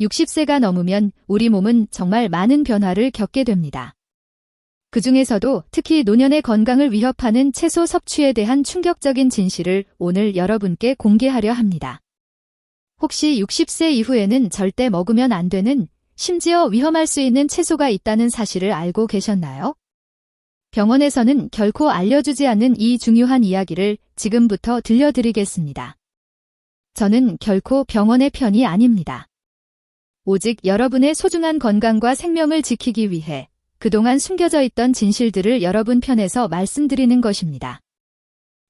60세가 넘으면 우리 몸은 정말 많은 변화를 겪게 됩니다. 그 중에서도 특히 노년의 건강을 위협하는 채소 섭취에 대한 충격적인 진실을 오늘 여러분께 공개하려 합니다. 혹시 60세 이후에는 절대 먹으면 안 되는, 심지어 위험할 수 있는 채소가 있다는 사실을 알고 계셨나요? 병원에서는 결코 알려주지 않는 이 중요한 이야기를 지금부터 들려드리겠습니다. 저는 결코 병원의 편이 아닙니다. 오직 여러분의 소중한 건강과 생명을 지키기 위해 그동안 숨겨져 있던 진실들을 여러분 편에서 말씀드리는 것입니다.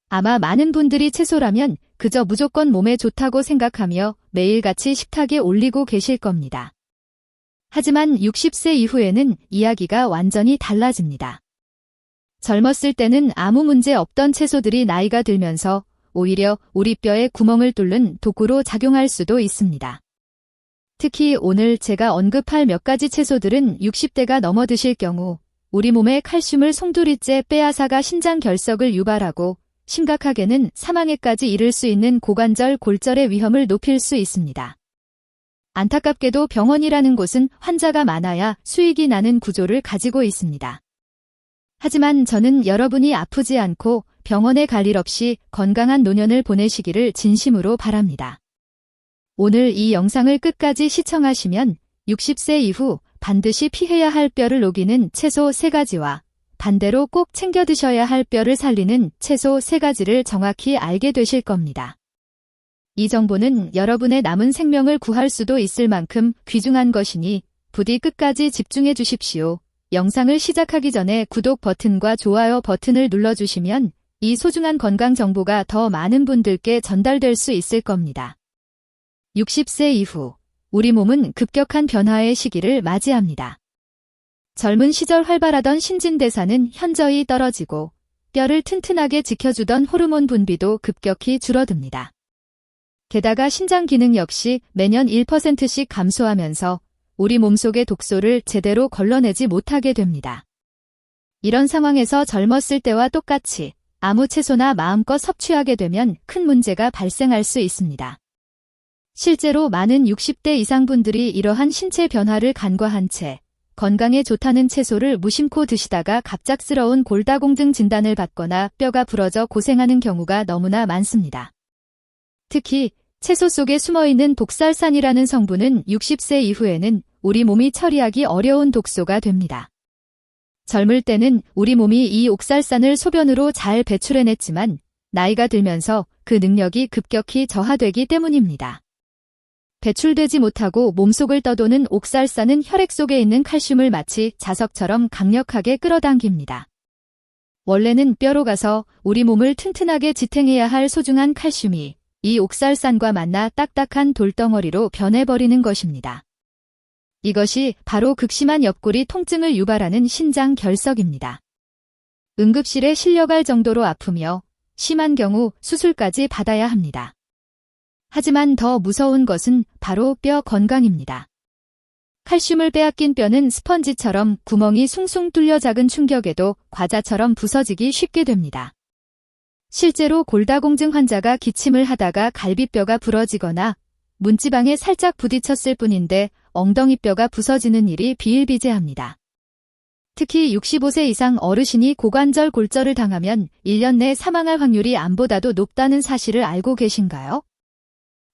아마 많은 분들이 채소라면 그저 무조건 몸에 좋다고 생각하며 매일같이 식탁에 올리고 계실 겁니다. 하지만 60세 이후에는 이야기가 완전히 달라집니다. 젊었을 때는 아무 문제 없던 채소들이 나이가 들면서 오히려 우리 뼈에 구멍을 뚫는 도구로 작용할 수도 있습니다. 특히 오늘 제가 언급할 몇 가지 채소들은 60대가 넘어 드실 경우 우리 몸의 칼슘을 송두리째 빼앗아가 신장 결석을 유발하고 심각하게는 사망에까지 이를 수 있는 고관절 골절의 위험을 높일 수 있습니다. 안타깝게도 병원이라는 곳은 환자가 많아야 수익이 나는 구조를 가지고 있습니다. 하지만 저는 여러분이 아프지 않고 병원에 갈 일 없이 건강한 노년을 보내시기를 진심으로 바랍니다. 오늘 이 영상을 끝까지 시청하시면 60세 이후 반드시 피해야 할 뼈를 녹이는 채소 3가지와 반대로 꼭 챙겨 드셔야 할 뼈를 살리는 채소 3가지를 정확히 알게 되실 겁니다. 이 정보는 여러분의 남은 생명을 구할 수도 있을 만큼 귀중한 것이니 부디 끝까지 집중해 주십시오. 영상을 시작하기 전에 구독 버튼과 좋아요 버튼을 눌러주시면 이 소중한 건강 정보가 더 많은 분들께 전달될 수 있을 겁니다. 60세 이후 우리 몸은 급격한 변화의 시기를 맞이합니다. 젊은 시절 활발하던 신진대사는 현저히 떨어지고 뼈를 튼튼하게 지켜주던 호르몬 분비도 급격히 줄어듭니다. 게다가 신장 기능 역시 매년 1%씩 감소하면서 우리 몸속의 독소를 제대로 걸러내지 못하게 됩니다. 이런 상황에서 젊었을 때와 똑같이 아무 채소나 마음껏 섭취하게 되면 큰 문제가 발생할 수 있습니다. 실제로 많은 60대 이상 분들이 이러한 신체 변화를 간과한 채 건강에 좋다는 채소를 무심코 드시다가 갑작스러운 골다공증 진단을 받거나 뼈가 부러져 고생하는 경우가 너무나 많습니다. 특히 채소 속에 숨어있는 독살산이라는 성분은 60세 이후에는 우리 몸이 처리하기 어려운 독소가 됩니다. 젊을 때는 우리 몸이 이 옥살산을 소변으로 잘 배출해냈지만 나이가 들면서 그 능력이 급격히 저하되기 때문입니다. 배출되지 못하고 몸속을 떠도는 옥살산은 혈액 속에 있는 칼슘을 마치 자석처럼 강력하게 끌어당깁니다. 원래는 뼈로 가서 우리 몸을 튼튼하게 지탱해야 할 소중한 칼슘이 이 옥살산과 만나 딱딱한 돌덩어리로 변해버리는 것입니다. 이것이 바로 극심한 옆구리 통증을 유발하는 신장 결석입니다. 응급실에 실려갈 정도로 아프며 심한 경우 수술까지 받아야 합니다. 하지만 더 무서운 것은 바로 뼈 건강입니다. 칼슘을 빼앗긴 뼈는 스펀지처럼 구멍이 숭숭 뚫려 작은 충격에도 과자처럼 부서지기 쉽게 됩니다. 실제로 골다공증 환자가 기침을 하다가 갈비뼈가 부러지거나 문지방에 살짝 부딪혔을 뿐인데 엉덩이뼈가 부서지는 일이 비일비재합니다. 특히 65세 이상 어르신이 고관절 골절을 당하면 1년 내 사망할 확률이 암보다도 높다는 사실을 알고 계신가요?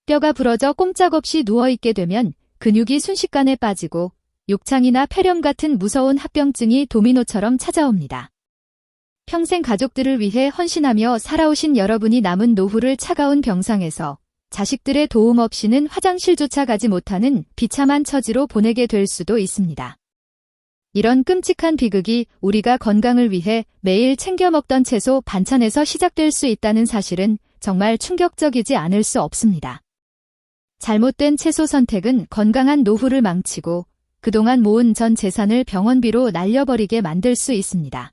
뼈가 부러져 꼼짝없이 누워있게 되면 근육이 순식간에 빠지고 욕창이나 폐렴 같은 무서운 합병증이 도미노처럼 찾아옵니다. 평생 가족들을 위해 헌신하며 살아오신 여러분이 남은 노후를 차가운 병상에서 자식들의 도움 없이는 화장실조차 가지 못하는 비참한 처지로 보내게 될 수도 있습니다. 이런 끔찍한 비극이 우리가 건강을 위해 매일 챙겨 먹던 채소 반찬에서 시작될 수 있다는 사실은 정말 충격적이지 않을 수 없습니다. 잘못된 채소 선택은 건강한 노후를 망치고 그동안 모은 전 재산을 병원비로 날려버리게 만들 수 있습니다.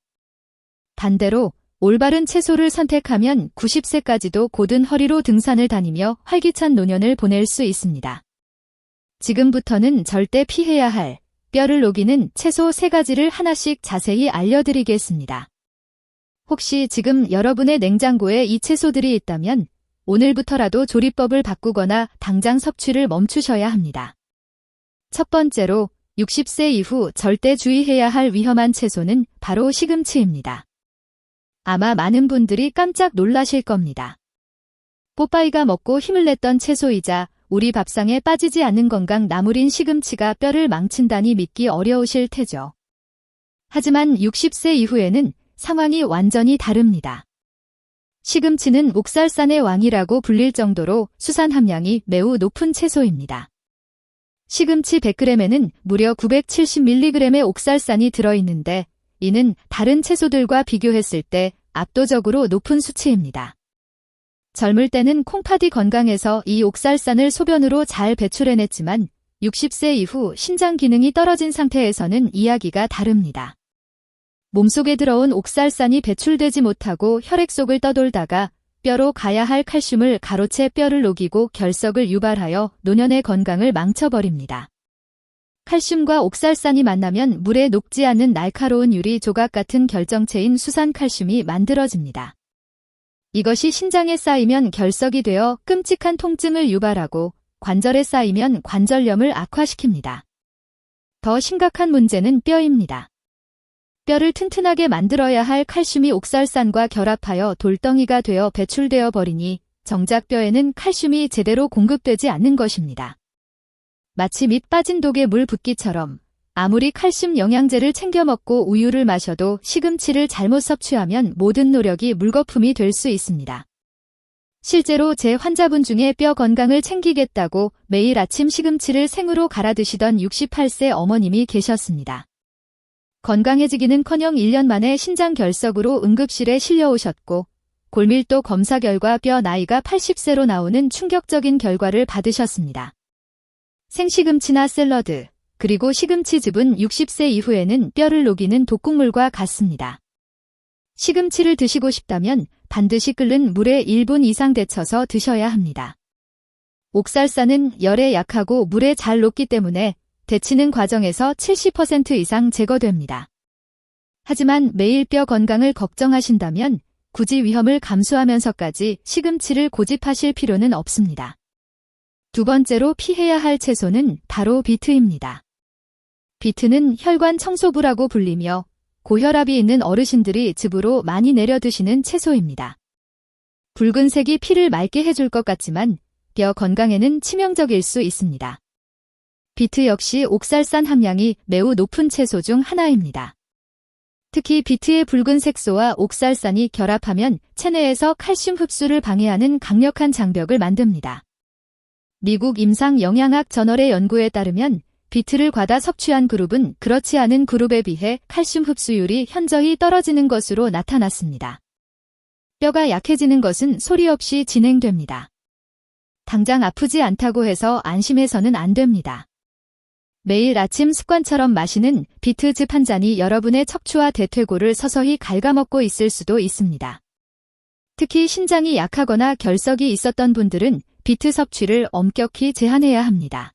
반대로 올바른 채소를 선택하면 90세까지도 곧은 허리로 등산을 다니며 활기찬 노년을 보낼 수 있습니다. 지금부터는 절대 피해야 할 뼈를 녹이는 채소 3가지를 하나씩 자세히 알려드리겠습니다. 혹시 지금 여러분의 냉장고에 이 채소들이 있다면 오늘부터라도 조리법을 바꾸거나 당장 섭취를 멈추셔야 합니다. 첫 번째로 60세 이후 절대 주의해야 할 위험한 채소는 바로 시금치입니다. 아마 많은 분들이 깜짝 놀라실 겁니다. 뽀빠이가 먹고 힘을 냈던 채소이자 우리 밥상에 빠지지 않는 건강 나물인 시금치가 뼈를 망친다니 믿기 어려우실 테죠. 하지만 60세 이후에는 상황이 완전히 다릅니다. 시금치는 옥살산의 왕이라고 불릴 정도로 수산 함량이 매우 높은 채소입니다. 시금치 100g에는 무려 970mg의 옥살산이 들어있는데 이는 다른 채소들과 비교했을 때 압도적으로 높은 수치입니다. 젊을 때는 콩팥이 건강해서 이 옥살산을 소변으로 잘 배출해냈지만 60세 이후 신장 기능이 떨어진 상태에서는 이야기가 다릅니다. 몸속에 들어온 옥살산이 배출되지 못하고 혈액 속을 떠돌다가 뼈로 가야 할 칼슘을 가로채 뼈를 녹이고 결석을 유발하여 노년의 건강을 망쳐버립니다. 칼슘과 옥살산이 만나면 물에 녹지 않는 날카로운 유리 조각 같은 결정체인 수산칼슘이 만들어집니다. 이것이 신장에 쌓이면 결석이 되어 끔찍한 통증을 유발하고 관절에 쌓이면 관절염을 악화시킵니다. 더 심각한 문제는 뼈입니다. 뼈를 튼튼하게 만들어야 할 칼슘이 옥살산과 결합하여 돌덩이가 되어 배출되어 버리니 정작 뼈에는 칼슘이 제대로 공급되지 않는 것입니다. 마치 밑 빠진 독에 물 붓기처럼 아무리 칼슘 영양제를 챙겨 먹고 우유를 마셔도 시금치를 잘못 섭취하면 모든 노력이 물거품이 될 수 있습니다. 실제로 제 환자분 중에 뼈 건강을 챙기겠다고 매일 아침 시금치를 생으로 갈아 드시던 68세 어머님이 계셨습니다. 건강해지기는커녕 1년 만에 신장 결석으로 응급실에 실려오셨고 골밀도 검사 결과 뼈 나이가 80세로 나오는 충격적인 결과를 받으셨습니다. 생시금치나 샐러드, 그리고 시금치즙은 60세 이후에는 뼈를 녹이는 독극물과 같습니다. 시금치를 드시고 싶다면 반드시 끓는 물에 1분 이상 데쳐서 드셔야 합니다. 옥살산은 열에 약하고 물에 잘 녹기 때문에 데치는 과정에서 70% 이상 제거됩니다. 하지만 매일 뼈 건강을 걱정하신다면 굳이 위험을 감수하면서까지 시금치를 고집하실 필요는 없습니다. 두 번째로 피해야 할 채소는 바로 비트입니다. 비트는 혈관 청소부라고 불리며 고혈압이 있는 어르신들이 즙으로 많이 내려 드시는 채소입니다. 붉은색이 피를 맑게 해줄 것 같지만 뼈 건강에는 치명적일 수 있습니다. 비트 역시 옥살산 함량이 매우 높은 채소 중 하나입니다. 특히 비트의 붉은 색소와 옥살산이 결합하면 체내에서 칼슘 흡수를 방해하는 강력한 장벽을 만듭니다. 미국 임상영양학 저널의 연구에 따르면 비트를 과다 섭취한 그룹은 그렇지 않은 그룹에 비해 칼슘 흡수율이 현저히 떨어지는 것으로 나타났습니다. 뼈가 약해지는 것은 소리 없이 진행됩니다. 당장 아프지 않다고 해서 안심해서는 안 됩니다. 매일 아침 습관처럼 마시는 비트즙 한 잔이 여러분의 척추와 대퇴골을 서서히 갉아먹고 있을 수도 있습니다. 특히 신장이 약하거나 결석이 있었던 분들은 비트 섭취를 엄격히 제한해야 합니다.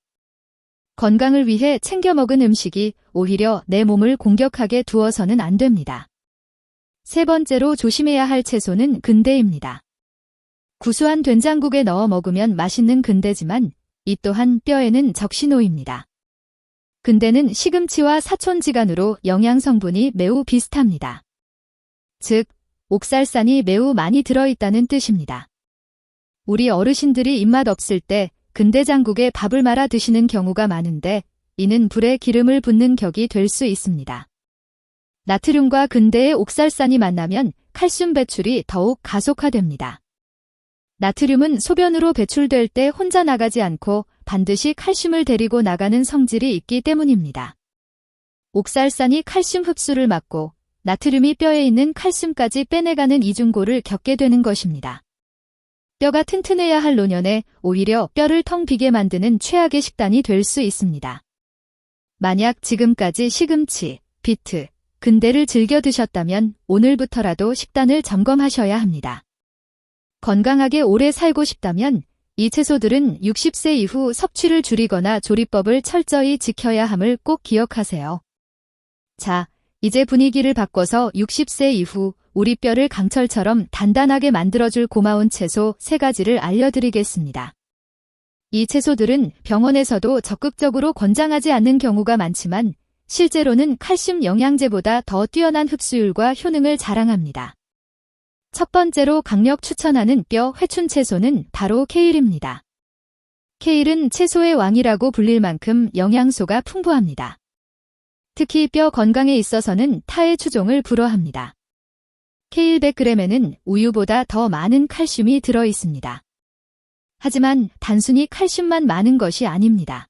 건강을 위해 챙겨 먹은 음식이 오히려 내 몸을 공격하게 두어서는 안 됩니다. 세 번째로 조심해야 할 채소는 근대입니다. 구수한 된장국에 넣어 먹으면 맛있는 근대지만 이 또한 뼈에는 적신호입니다. 근대는 시금치와 사촌지간으로 영양 성분이 매우 비슷합니다. 즉, 옥살산이 매우 많이 들어있다는 뜻입니다. 우리 어르신들이 입맛 없을 때 근대장국에 밥을 말아 드시는 경우가 많은데 이는 불에 기름을 붓는 격이 될 수 있습니다. 나트륨과 근대의 옥살산이 만나면 칼슘 배출이 더욱 가속화됩니다. 나트륨은 소변으로 배출될 때 혼자 나가지 않고 반드시 칼슘을 데리고 나가는 성질이 있기 때문입니다. 옥살산이 칼슘 흡수를 막고 나트륨이 뼈에 있는 칼슘까지 빼내가는 이중고를 겪게 되는 것입니다. 뼈가 튼튼해야 할 노년에 오히려 뼈를 텅 비게 만드는 최악의 식단이 될 수 있습니다. 만약 지금까지 시금치, 비트, 근대를 즐겨 드셨다면 오늘부터라도 식단을 점검하셔야 합니다. 건강하게 오래 살고 싶다면 이 채소들은 60세 이후 섭취를 줄이거나 조리법을 철저히 지켜야 함을 꼭 기억하세요. 자, 이제 분위기를 바꿔서 60세 이후 우리 뼈를 강철처럼 단단하게 만들어줄 고마운 채소 3가지를 알려드리겠습니다. 이 채소들은 병원에서도 적극적으로 권장하지 않는 경우가 많지만 실제로는 칼슘 영양제보다 더 뛰어난 흡수율과 효능을 자랑합니다. 첫 번째로 강력 추천하는 뼈 회춘 채소는 바로 케일입니다. 케일은 채소의 왕이라고 불릴 만큼 영양소가 풍부합니다. 특히 뼈 건강에 있어서는 타의 추종을 불허합니다. 케일 100g에는 우유보다 더 많은 칼슘이 들어 있습니다. 하지만 단순히 칼슘만 많은 것이 아닙니다.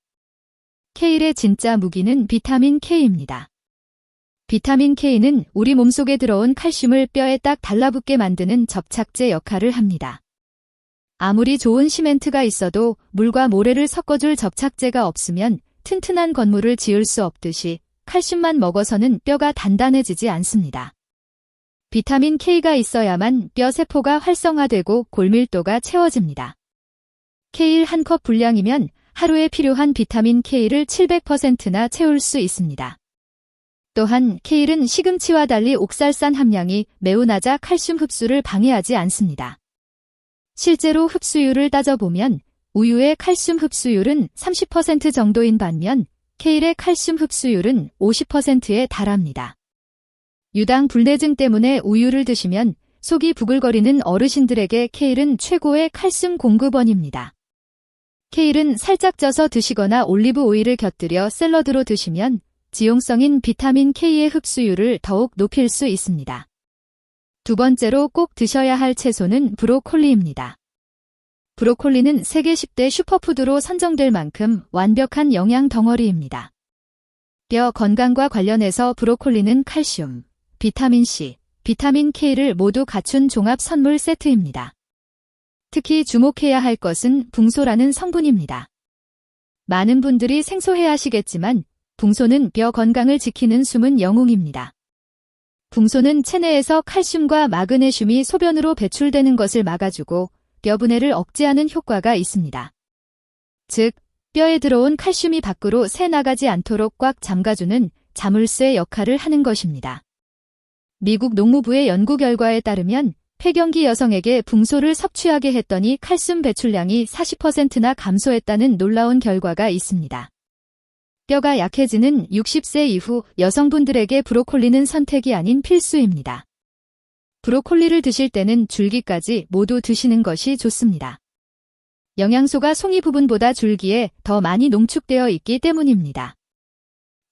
케일의 진짜 무기는 비타민 K입니다. 비타민 K는 우리 몸속에 들어온 칼슘을 뼈에 딱 달라붙게 만드는 접착제 역할을 합니다. 아무리 좋은 시멘트가 있어도 물과 모래를 섞어줄 접착제가 없으면 튼튼한 건물을 지을 수 없듯이 칼슘만 먹어서는 뼈가 단단해지지 않습니다. 비타민 K가 있어야만 뼈 세포가 활성화되고 골밀도가 채워집니다. 케일 한 컵 분량이면 하루에 필요한 비타민 K를 700%나 채울 수 있습니다. 또한 케일은 시금치와 달리 옥살산 함량이 매우 낮아 칼슘 흡수를 방해하지 않습니다. 실제로 흡수율을 따져보면 우유의 칼슘 흡수율은 30% 정도인 반면 케일의 칼슘 흡수율은 50%에 달합니다. 유당 불내증 때문에 우유를 드시면 속이 부글거리는 어르신들에게 케일은 최고의 칼슘 공급원입니다. 케일은 살짝 쪄서 드시거나 올리브 오일을 곁들여 샐러드로 드시면 지용성인 비타민 K의 흡수율을 더욱 높일 수 있습니다. 두 번째로 꼭 드셔야 할 채소는 브로콜리입니다. 브로콜리는 세계 10대 슈퍼푸드로 선정될 만큼 완벽한 영양 덩어리입니다. 뼈 건강과 관련해서 브로콜리는 칼슘, 비타민 C, 비타민 K를 모두 갖춘 종합 선물 세트입니다. 특히 주목해야 할 것은 붕소라는 성분입니다. 많은 분들이 생소해 하시겠지만 붕소는 뼈 건강을 지키는 숨은 영웅입니다. 붕소는 체내에서 칼슘과 마그네슘이 소변으로 배출되는 것을 막아주고 뼈 분해를 억제하는 효과가 있습니다. 즉, 뼈에 들어온 칼슘이 밖으로 새 나가지 않도록 꽉 잠가주는 자물쇠 역할을 하는 것입니다. 미국 농무부의 연구 결과에 따르면 폐경기 여성에게 붕소를 섭취하게 했더니 칼슘 배출량이 40%나 감소했다는 놀라운 결과가 있습니다. 뼈가 약해지는 60세 이후 여성분들에게 브로콜리는 선택이 아닌 필수입니다. 브로콜리를 드실 때는 줄기까지 모두 드시는 것이 좋습니다. 영양소가 송이 부분보다 줄기에 더 많이 농축되어 있기 때문입니다.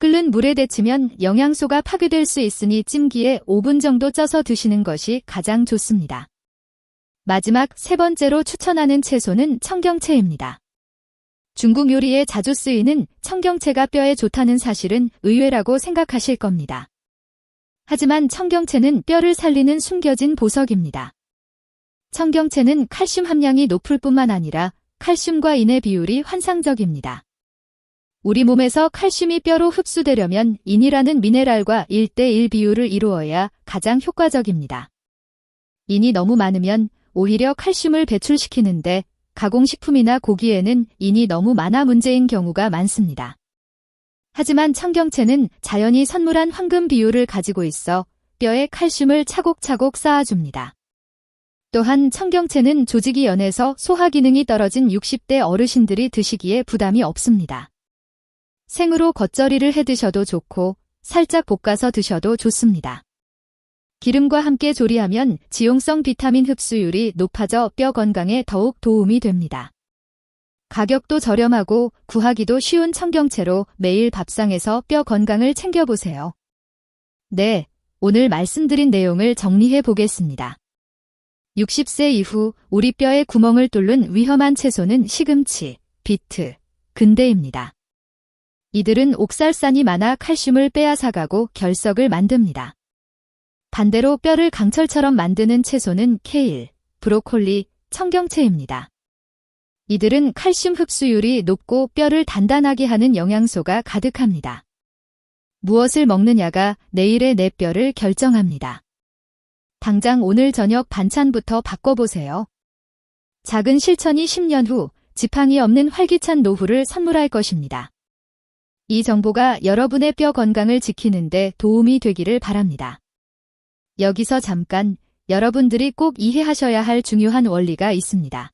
끓는 물에 데치면 영양소가 파괴될 수 있으니 찜기에 5분 정도 쪄서 드시는 것이 가장 좋습니다. 마지막 세 번째로 추천하는 채소는 청경채입니다. 중국 요리에 자주 쓰이는 청경채가 뼈에 좋다는 사실은 의외라고 생각하실 겁니다. 하지만 청경채는 뼈를 살리는 숨겨진 보석입니다. 청경채는 칼슘 함량이 높을 뿐만 아니라 칼슘과 인의 비율이 환상적입니다. 우리 몸에서 칼슘이 뼈로 흡수되려면 인이라는 미네랄과 1:1 비율을 이루어야 가장 효과적입니다. 인이 너무 많으면 오히려 칼슘을 배출시키는데 가공식품이나 고기에는 인이 너무 많아 문제인 경우가 많습니다. 하지만 청경채는 자연이 선물한 황금 비율을 가지고 있어 뼈에 칼슘을 차곡차곡 쌓아줍니다. 또한 청경채는 조직이 연해서 소화 기능이 떨어진 60대 어르신들이 드시기에 부담이 없습니다. 생으로 겉절이를 해 드셔도 좋고 살짝 볶아서 드셔도 좋습니다. 기름과 함께 조리하면 지용성 비타민 흡수율이 높아져 뼈 건강에 더욱 도움이 됩니다. 가격도 저렴하고 구하기도 쉬운 청경채로 매일 밥상에서 뼈 건강을 챙겨보세요. 네, 오늘 말씀드린 내용을 정리해 보겠습니다. 60세 이후 우리 뼈에 구멍을 뚫는 위험한 채소는 시금치, 비트, 근대입니다. 이들은 옥살산이 많아 칼슘을 빼앗아가고 결석을 만듭니다. 반대로 뼈를 강철처럼 만드는 채소는 케일, 브로콜리, 청경채입니다. 이들은 칼슘 흡수율이 높고 뼈를 단단하게 하는 영양소가 가득합니다. 무엇을 먹느냐가 내일의 내 뼈를 결정합니다. 당장 오늘 저녁 반찬부터 바꿔보세요. 작은 실천이 10년 후 지팡이 없는 활기찬 노후를 선물할 것입니다. 이 정보가 여러분의 뼈 건강을 지키는 데 도움이 되기를 바랍니다. 여기서 잠깐 여러분들이 꼭 이해하셔야 할 중요한 원리가 있습니다.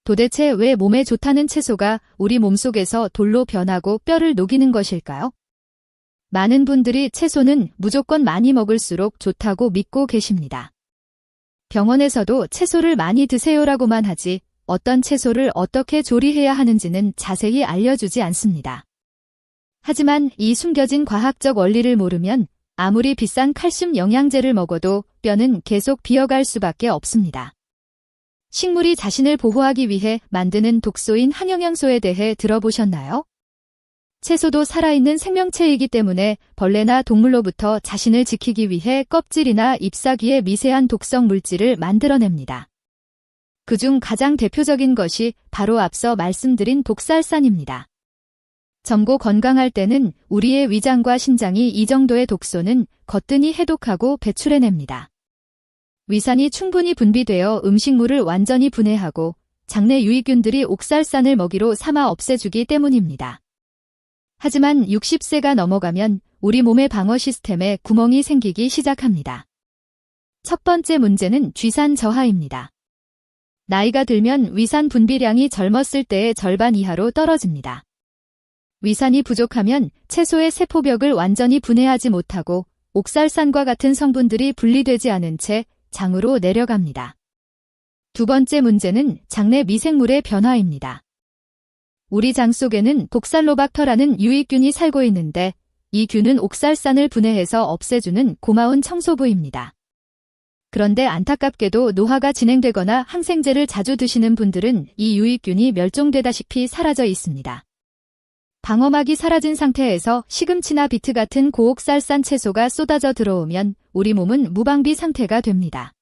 도대체 왜 몸에 좋다는 채소가 우리 몸속에서 돌로 변하고 뼈를 녹이는 것일까요? 많은 분들이 채소는 무조건 많이 먹을수록 좋다고 믿고 계십니다. 병원에서도 채소를 많이 드세요라고만 하지 어떤 채소를 어떻게 조리해야 하는지는 자세히 알려주지 않습니다. 하지만 이 숨겨진 과학적 원리를 모르면 아무리 비싼 칼슘 영양제를 먹어도 뼈는 계속 비어갈 수밖에 없습니다. 식물이 자신을 보호하기 위해 만드는 독소인 항영양소에 대해 들어보셨나요? 채소도 살아있는 생명체이기 때문에 벌레나 동물로부터 자신을 지키기 위해 껍질이나 잎사귀에 미세한 독성 물질을 만들어냅니다. 그중 가장 대표적인 것이 바로 앞서 말씀드린 독살산입니다. 젊고 건강할 때는 우리의 위장과 신장이 이 정도의 독소는 거뜬히 해독하고 배출해냅니다. 위산이 충분히 분비되어 음식물을 완전히 분해하고 장내 유익균들이 옥살산을 먹이로 삼아 없애주기 때문입니다. 하지만 60세가 넘어가면 우리 몸의 방어 시스템에 구멍이 생기기 시작합니다. 첫 번째 문제는 쥐산 저하입니다. 나이가 들면 위산 분비량이 젊었을 때의 절반 이하로 떨어집니다. 위산이 부족하면 채소의 세포벽을 완전히 분해하지 못하고 옥살산과 같은 성분들이 분리되지 않은 채 장으로 내려갑니다. 두 번째 문제는 장내 미생물의 변화입니다. 우리 장 속에는 복살로박터라는 유익균이 살고 있는데 이 균은 옥살산을 분해해서 없애주는 고마운 청소부입니다. 그런데 안타깝게도 노화가 진행되거나 항생제를 자주 드시는 분들은 이 유익균이 멸종되다시피 사라져 있습니다. 방어막이 사라진 상태에서 시금치나 비트 같은 고옥살산 채소가 쏟아져 들어오면 우리 몸은 무방비 상태가 됩니다.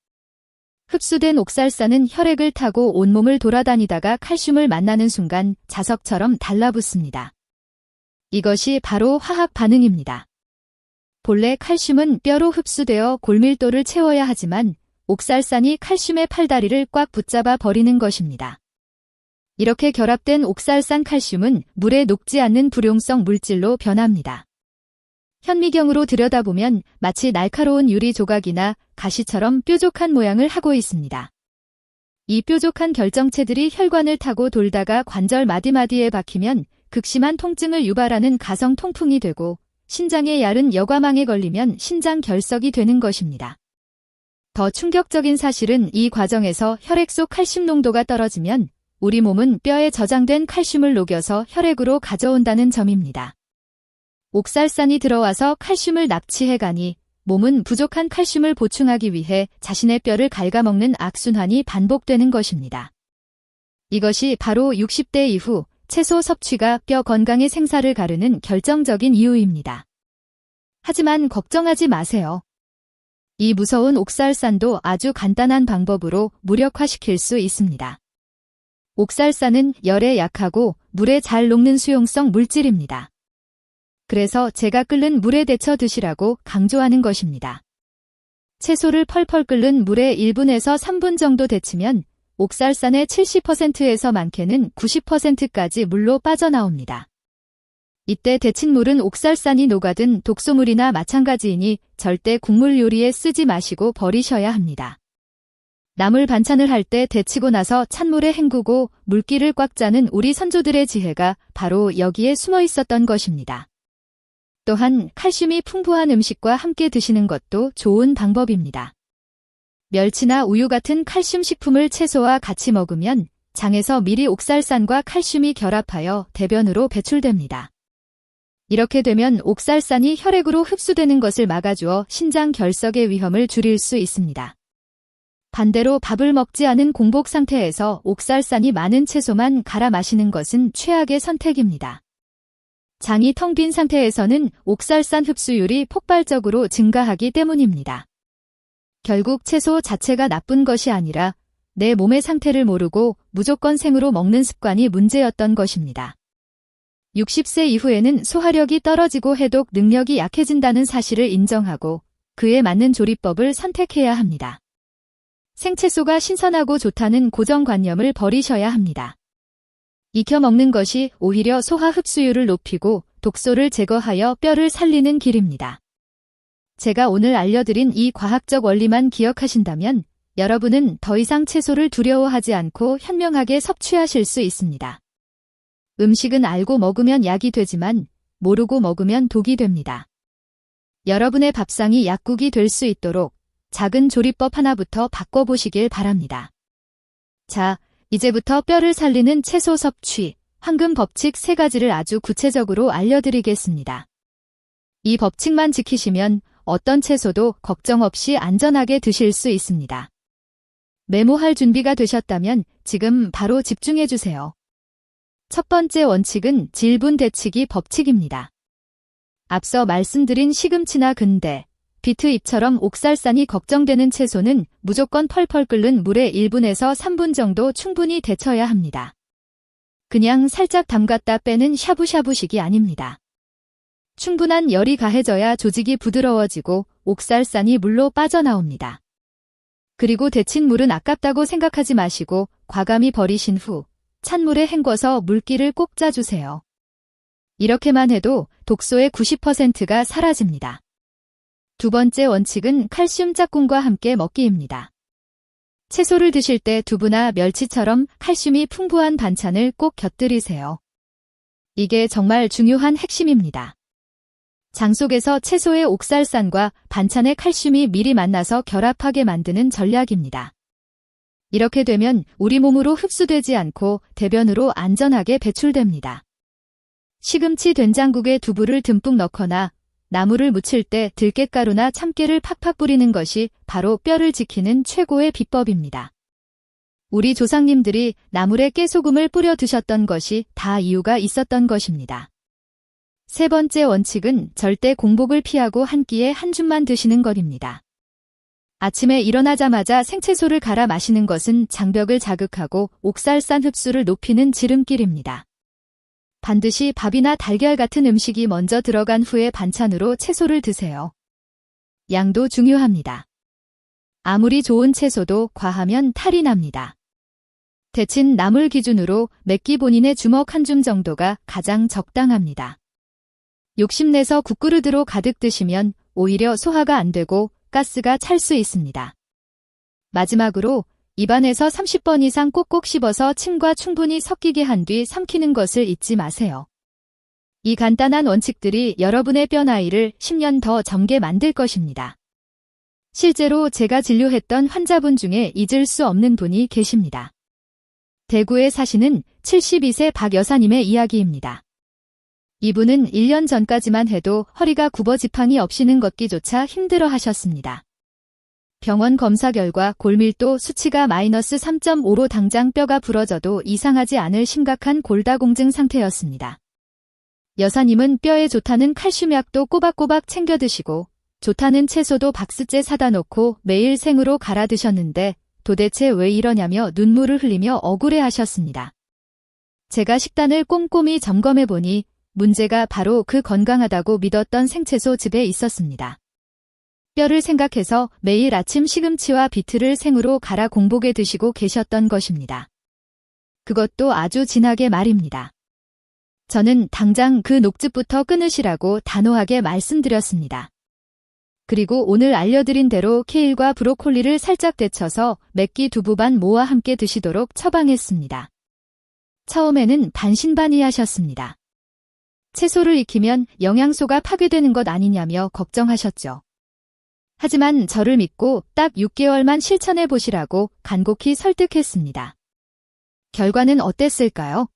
흡수된 옥살산은 혈액을 타고 온몸을 돌아다니다가 칼슘을 만나는 순간 자석처럼 달라붙습니다. 이것이 바로 화학 반응입니다. 본래 칼슘은 뼈로 흡수되어 골밀도를 채워야 하지만 옥살산이 칼슘의 팔다리를 꽉 붙잡아 버리는 것입니다. 이렇게 결합된 옥살산 칼슘은 물에 녹지 않는 불용성 물질로 변합니다. 현미경으로 들여다보면 마치 날카로운 유리 조각이나 가시처럼 뾰족한 모양을 하고 있습니다. 이 뾰족한 결정체들이 혈관을 타고 돌다가 관절 마디마디에 박히면 극심한 통증을 유발하는 가성 통풍이 되고 신장의 얇은 여과망에 걸리면 신장 결석이 되는 것입니다. 더 충격적인 사실은 이 과정에서 혈액 속 칼슘 농도가 떨어지면 우리 몸은 뼈에 저장된 칼슘을 녹여서 혈액으로 가져온다는 점입니다. 옥살산이 들어와서 칼슘을 납치해가니 몸은 부족한 칼슘을 보충하기 위해 자신의 뼈를 갉아먹는 악순환이 반복되는 것입니다. 이것이 바로 60대 이후 채소 섭취가 뼈 건강의 생사를 가르는 결정적인 이유입니다. 하지만 걱정하지 마세요. 이 무서운 옥살산도 아주 간단한 방법으로 무력화시킬 수 있습니다. 옥살산은 열에 약하고 물에 잘 녹는 수용성 물질입니다. 그래서 제가 끓는 물에 데쳐 드시라고 강조하는 것입니다. 채소를 펄펄 끓는 물에 1분에서 3분 정도 데치면 옥살산의 70%에서 많게는 90%까지 물로 빠져나옵니다. 이때 데친 물은 옥살산이 녹아든 독소물이나 마찬가지이니 절대 국물 요리에 쓰지 마시고 버리셔야 합니다. 나물 반찬을 할 때 데치고 나서 찬물에 헹구고 물기를 꽉 짜는 우리 선조들의 지혜가 바로 여기에 숨어 있었던 것입니다. 또한 칼슘이 풍부한 음식과 함께 드시는 것도 좋은 방법입니다. 멸치나 우유 같은 칼슘 식품을 채소와 같이 먹으면 장에서 미리 옥살산과 칼슘이 결합하여 대변으로 배출됩니다. 이렇게 되면 옥살산이 혈액으로 흡수되는 것을 막아주어 신장 결석의 위험을 줄일 수 있습니다. 반대로 밥을 먹지 않은 공복 상태에서 옥살산이 많은 채소만 갈아 마시는 것은 최악의 선택입니다. 장이 텅 빈 상태에서는 옥살산 흡수율이 폭발적으로 증가하기 때문입니다. 결국 채소 자체가 나쁜 것이 아니라 내 몸의 상태를 모르고 무조건 생으로 먹는 습관이 문제였던 것입니다. 60세 이후에는 소화력이 떨어지고 해독 능력이 약해진다는 사실을 인정하고 그에 맞는 조리법을 선택해야 합니다. 생채소가 신선하고 좋다는 고정관념을 버리셔야 합니다. 익혀 먹는 것이 오히려 소화 흡수율을 높이고 독소를 제거하여 뼈를 살리는 길입니다. 제가 오늘 알려드린 이 과학적 원리만 기억하신다면 여러분은 더 이상 채소를 두려워하지 않고 현명하게 섭취하실 수 있습니다. 음식은 알고 먹으면 약이 되지만 모르고 먹으면 독이 됩니다. 여러분의 밥상이 약국이 될 수 있도록 작은 조리법 하나부터 바꿔보시길 바랍니다. 자, 이제부터 뼈를 살리는 채소 섭취, 황금 법칙 3가지를 아주 구체적으로 알려드리겠습니다. 이 법칙만 지키시면 어떤 채소도 걱정 없이 안전하게 드실 수 있습니다. 메모할 준비가 되셨다면 지금 바로 집중해주세요. 첫 번째 원칙은 질분 대치기 법칙입니다. 앞서 말씀드린 시금치나 근대, 비트 잎처럼 옥살산이 걱정되는 채소는 무조건 펄펄 끓는 물에 1분에서 3분 정도 충분히 데쳐야 합니다. 그냥 살짝 담갔다 빼는 샤브샤브식이 아닙니다. 충분한 열이 가해져야 조직이 부드러워지고 옥살산이 물로 빠져나옵니다. 그리고 데친 물은 아깝다고 생각하지 마시고 과감히 버리신 후 찬물에 헹궈서 물기를 꼭 짜주세요. 이렇게만 해도 독소의 90%가 사라집니다. 두 번째 원칙은 칼슘 짝꿍과 함께 먹기입니다. 채소를 드실 때 두부나 멸치처럼 칼슘이 풍부한 반찬을 꼭 곁들이세요. 이게 정말 중요한 핵심입니다. 장 속에서 채소의 옥살산과 반찬의 칼슘이 미리 만나서 결합하게 만드는 전략입니다. 이렇게 되면 우리 몸으로 흡수되지 않고 대변으로 안전하게 배출됩니다. 시금치 된장국에 두부를 듬뿍 넣거나 나물을 무칠 때 들깨가루나 참깨를 팍팍 뿌리는 것이 바로 뼈를 지키는 최고의 비법입니다. 우리 조상님들이 나물에 깨소금을 뿌려 드셨던 것이 다 이유가 있었던 것입니다. 세 번째 원칙은 절대 공복을 피하고 한 끼에 한 줌만 드시는 것입니다. 아침에 일어나자마자 생채소를 갈아 마시는 것은 장벽을 자극하고 옥살산 흡수를 높이는 지름길입니다. 반드시 밥이나 달걀 같은 음식이 먼저 들어간 후에 반찬으로 채소를 드세요. 양도 중요합니다. 아무리 좋은 채소도 과하면 탈이 납니다. 데친 나물 기준으로 맵기 본인의 주먹 한 줌 정도가 가장 적당합니다. 욕심내서 국그릇으로 가득 드시면 오히려 소화가 안 되고 가스가 찰 수 있습니다. 마지막으로 입안에서 30번 이상 꼭꼭 씹어서 침과 충분히 섞이게 한 뒤 삼키는 것을 잊지 마세요. 이 간단한 원칙들이 여러분의 뼈 나이를 10년 더 젊게 만들 것입니다. 실제로 제가 진료했던 환자분 중에 잊을 수 없는 분이 계십니다. 대구에 사시는 72세 박 여사님의 이야기입니다. 이분은 1년 전까지만 해도 허리가 굽어 지팡이 없이는 걷기조차 힘들어 하셨습니다. 병원 검사 결과 골밀도 수치가 마이너스 3.5로 당장 뼈가 부러져도 이상하지 않을 심각한 골다공증 상태였습니다. 여사님은 뼈에 좋다는 칼슘약도 꼬박꼬박 챙겨 드시고 좋다는 채소도 박스째 사다 놓고 매일 생으로 갈아 드셨는데 도대체 왜 이러냐며 눈물을 흘리며 억울해 하셨습니다. 제가 식단을 꼼꼼히 점검해 보니 문제가 바로 그 건강하다고 믿었던 생채소 즙에 있었습니다. 뼈를 생각해서 매일 아침 시금치와 비트를 생으로 갈아 공복에 드시고 계셨던 것입니다. 그것도 아주 진하게 말입니다. 저는 당장 그 녹즙부터 끊으시라고 단호하게 말씀드렸습니다. 그리고 오늘 알려드린 대로 케일과 브로콜리를 살짝 데쳐서 맵기 두부 반 모와 함께 드시도록 처방했습니다. 처음에는 반신반의하셨습니다. 채소를 익히면 영양소가 파괴되는 것 아니냐며 걱정하셨죠. 하지만 저를 믿고 딱 6개월만 실천해 보시라고 간곡히 설득했습니다. 결과는 어땠을까요?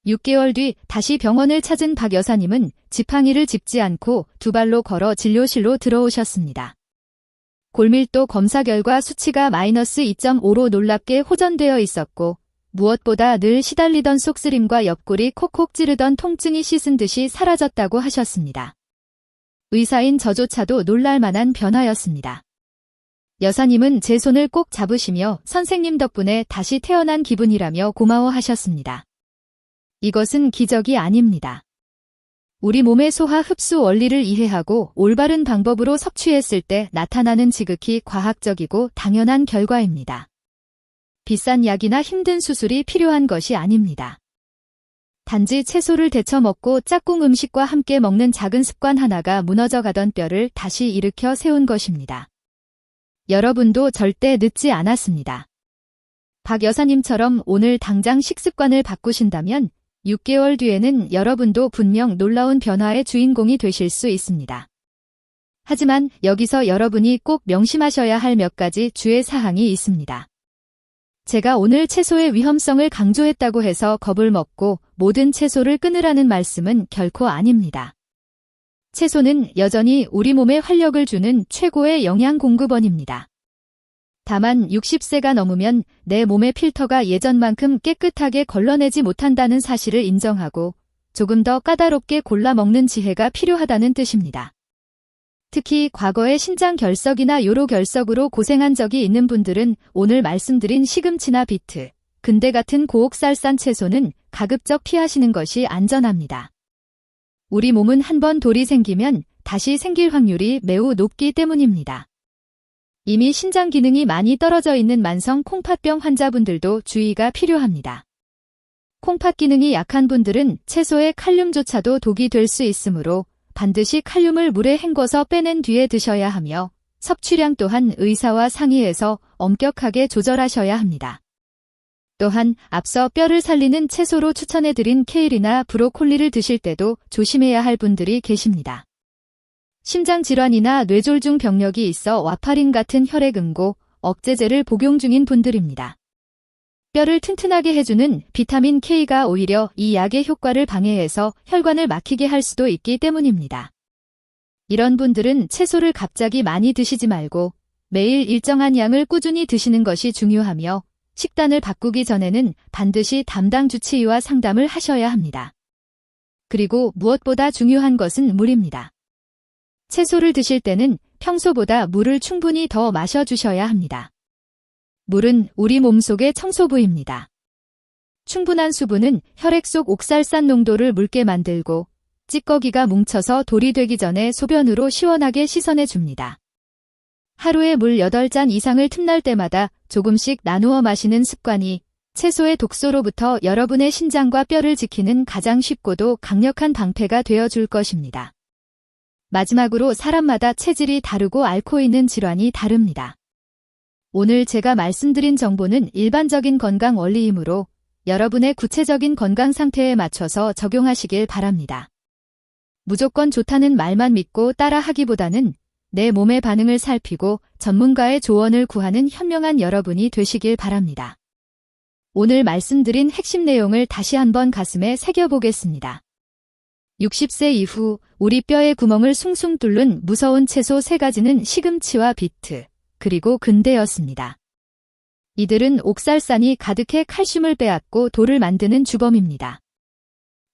6개월 뒤 다시 병원을 찾은 박 여사님은 지팡이를 짚지 않고 두 발로 걸어 진료실로 들어오셨습니다. 골밀도 검사 결과 수치가 마이너스 2.5로 놀랍게 호전되어 있었고 무엇보다 늘 시달리던 속쓰림과 옆구리 콕콕 찌르던 통증이 씻은 듯이 사라졌다고 하셨습니다. 의사인 저조차도 놀랄 만한 변화였습니다. 여사님은 제 손을 꼭 잡으시며 선생님 덕분에 다시 태어난 기분이라며 고마워하셨습니다. 이것은 기적이 아닙니다. 우리 몸의 소화 흡수 원리를 이해하고 올바른 방법으로 섭취했을 때 나타나는 지극히 과학적이고 당연한 결과입니다. 비싼 약이나 힘든 수술이 필요한 것이 아닙니다. 단지 채소를 데쳐 먹고 짝꿍 음식과 함께 먹는 작은 습관 하나가 무너져가던 뼈를 다시 일으켜 세운 것입니다. 여러분도 절대 늦지 않았습니다. 박 여사님처럼 오늘 당장 식습관을 바꾸신다면 6개월 뒤에는 여러분도 분명 놀라운 변화의 주인공이 되실 수 있습니다. 하지만 여기서 여러분이 꼭 명심하셔야 할 몇 가지 주의 사항이 있습니다. 제가 오늘 채소의 위험성을 강조했다고 해서 겁을 먹고 모든 채소를 끊으라는 말씀은 결코 아닙니다. 채소는 여전히 우리 몸에 활력을 주는 최고의 영양 공급원입니다. 다만 60세가 넘으면 내 몸의 필터가 예전만큼 깨끗하게 걸러내지 못한다는 사실을 인정하고 조금 더 까다롭게 골라 먹는 지혜가 필요하다는 뜻입니다. 특히 과거에 신장 결석이나 요로 결석으로 고생한 적이 있는 분들은 오늘 말씀드린 시금치나 비트, 근대 같은 고옥살산 채소는 가급적 피하시는 것이 안전합니다. 우리 몸은 한번 돌이 생기면 다시 생길 확률이 매우 높기 때문입니다. 이미 신장 기능이 많이 떨어져 있는 만성 콩팥병 환자분들도 주의가 필요합니다. 콩팥 기능이 약한 분들은 채소의 칼륨조차도 독이 될 수 있으므로 반드시 칼륨을 물에 헹궈서 빼낸 뒤에 드셔야 하며 섭취량 또한 의사와 상의해서 엄격하게 조절하셔야 합니다. 또한 앞서 뼈를 살리는 채소로 추천해드린 케일이나 브로콜리를 드실 때도 조심해야 할 분들이 계십니다. 심장질환이나 뇌졸중 병력이 있어 와파린 같은 혈액응고, 억제제를 복용 중인 분들입니다. 뼈를 튼튼하게 해주는 비타민 K가 오히려 이 약의 효과를 방해해서 혈관을 막히게 할 수도 있기 때문입니다. 이런 분들은 채소를 갑자기 많이 드시지 말고 매일 일정한 양을 꾸준히 드시는 것이 중요하며 식단을 바꾸기 전에는 반드시 담당 주치의와 상담을 하셔야 합니다. 그리고 무엇보다 중요한 것은 물입니다. 채소를 드실 때는 평소보다 물을 충분히 더 마셔주셔야 합니다. 물은 우리 몸속의 청소부입니다. 충분한 수분은 혈액 속 옥살산 농도를 묽게 만들고 찌꺼기가 뭉쳐서 돌이 되기 전에 소변으로 시원하게 씻어내줍니다. 하루에 물 8잔 이상을 틈날 때마다 조금씩 나누어 마시는 습관이 채소의 독소로부터 여러분의 신장과 뼈를 지키는 가장 쉽고도 강력한 방패가 되어줄 것입니다. 마지막으로 사람마다 체질이 다르고 앓고 있는 질환이 다릅니다. 오늘 제가 말씀드린 정보는 일반적인 건강 원리이므로 여러분의 구체적인 건강 상태에 맞춰서 적용하시길 바랍니다. 무조건 좋다는 말만 믿고 따라하기보다는 내 몸의 반응을 살피고 전문가의 조언을 구하는 현명한 여러분이 되시길 바랍니다. 오늘 말씀드린 핵심 내용을 다시 한번 가슴에 새겨보겠습니다. 60세 이후 우리 뼈의 구멍을 숭숭 뚫는 무서운 채소 3가지는 시금치와 비트, 그리고 근대였습니다. 이들은 옥살산이 가득해 칼슘을 빼앗고 돌을 만드는 주범입니다.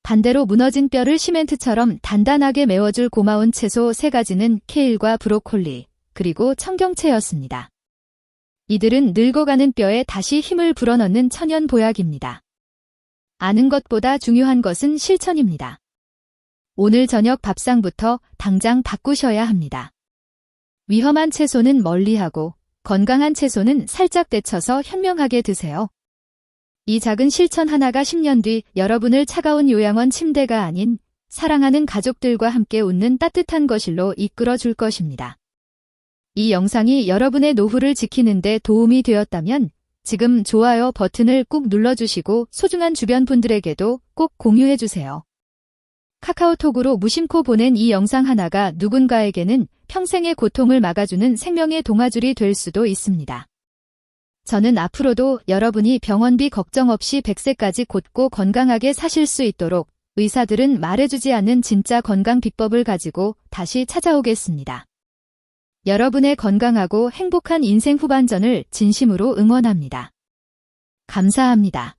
반대로 무너진 뼈를 시멘트처럼 단단하게 메워줄 고마운 채소 3가지는 케일과 브로콜리, 그리고 청경채였습니다. 이들은 늙어가는 뼈에 다시 힘을 불어넣는 천연 보약입니다. 아는 것보다 중요한 것은 실천입니다. 오늘 저녁 밥상부터 당장 바꾸셔야 합니다. 위험한 채소는 멀리하고 건강한 채소는 살짝 데쳐서 현명하게 드세요. 이 작은 실천 하나가 10년 뒤 여러분을 차가운 요양원 침대가 아닌 사랑하는 가족들과 함께 웃는 따뜻한 거실로 이끌어 줄 것입니다. 이 영상이 여러분의 노후를 지키는 데 도움이 되었다면 지금 좋아요 버튼을 꾹 눌러주시고 소중한 주변 분들에게도 꼭 공유해주세요. 카카오톡으로 무심코 보낸 이 영상 하나가 누군가에게는 평생의 고통을 막아주는 생명의 동아줄이 될 수도 있습니다. 저는 앞으로도 여러분이 병원비 걱정 없이 100세까지 곧고 건강하게 사실 수 있도록 의사들은 말해주지 않는 진짜 건강 비법을 가지고 다시 찾아오겠습니다. 여러분의 건강하고 행복한 인생 후반전을 진심으로 응원합니다. 감사합니다.